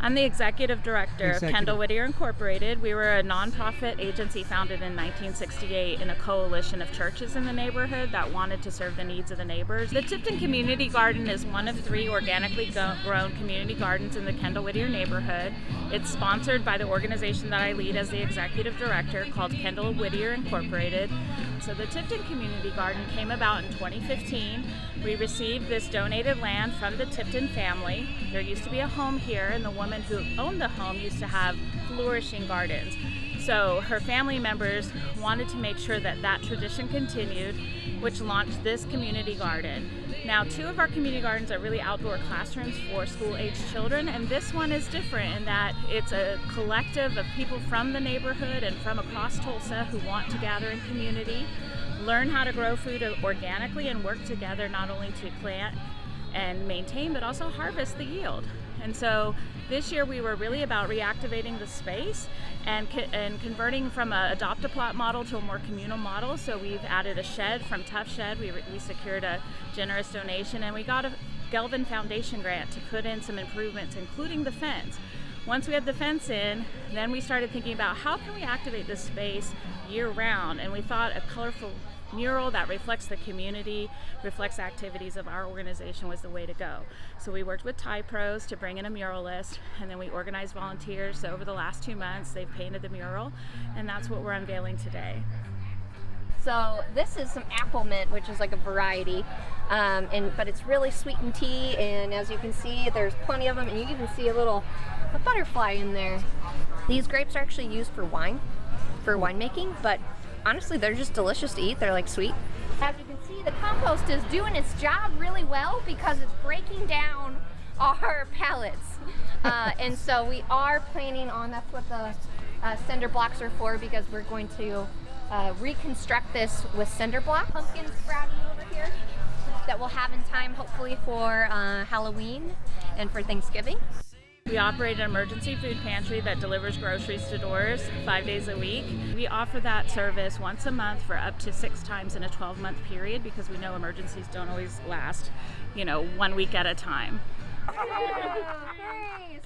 I'm the executive director of Kendall-Whittier Incorporated. We were a nonprofit agency founded in 1968 in a coalition of churches in the neighborhood that wanted to serve the needs of the neighbors. The Tipton Community Garden is one of 3 organically grown community gardens in the Kendall-Whittier neighborhood. It's sponsored by the organization that I lead as the executive director called Kendall-Whittier Incorporated. So the Tipton Community Garden came about in 2015. We received this donated land from the Tipton family. There used to be a home here, and the woman who owned the home used to have flourishing gardens. So her family members wanted to make sure that that tradition continued, which launched this community garden. Now, 2 of our community gardens are really outdoor classrooms for school-aged children, and this one is different in that it's a collective of people from the neighborhood and from across Tulsa who want to gather in community, learn how to grow food organically, and work together not only to plant and maintain, but also harvest the yield. And so this year we were really about reactivating the space and converting from a adopt-a-plot model to a more communal model. So we've added a shed from Tough Shed. We secured a generous donation, and we got a Gelvin Foundation grant to put in some improvements, including the fence. Once we had the fence in, then we started thinking about how can we activate this space year-round, and we thought a colorful mural that reflects the community, reflects activities of our organization was the way to go. So we worked with Thai Pros to bring in a muralist, and then we organized volunteers. So over the last 2 months, they've painted the mural, and that's what we're unveiling today. So this is some apple mint, which is like a variety, but it's really sweet and tea, and as you can see, there's plenty of them, and you even see a butterfly in there. These grapes are actually used for winemaking, but honestly, they're just delicious to eat. They're like sweet. As you can see, the compost is doing its job really well because it's breaking down our pallets. And so we are planning on, that's what the cinder blocks are for, because we're going to reconstruct this with cinder block. Pumpkin sprouting over here that we'll have in time hopefully for Halloween and for Thanksgiving. We operate an emergency food pantry that delivers groceries to doors 5 days a week. We offer that service once a month for up to 6 times in a 12-month period, because we know emergencies don't always last, 1 week at a time. Yay!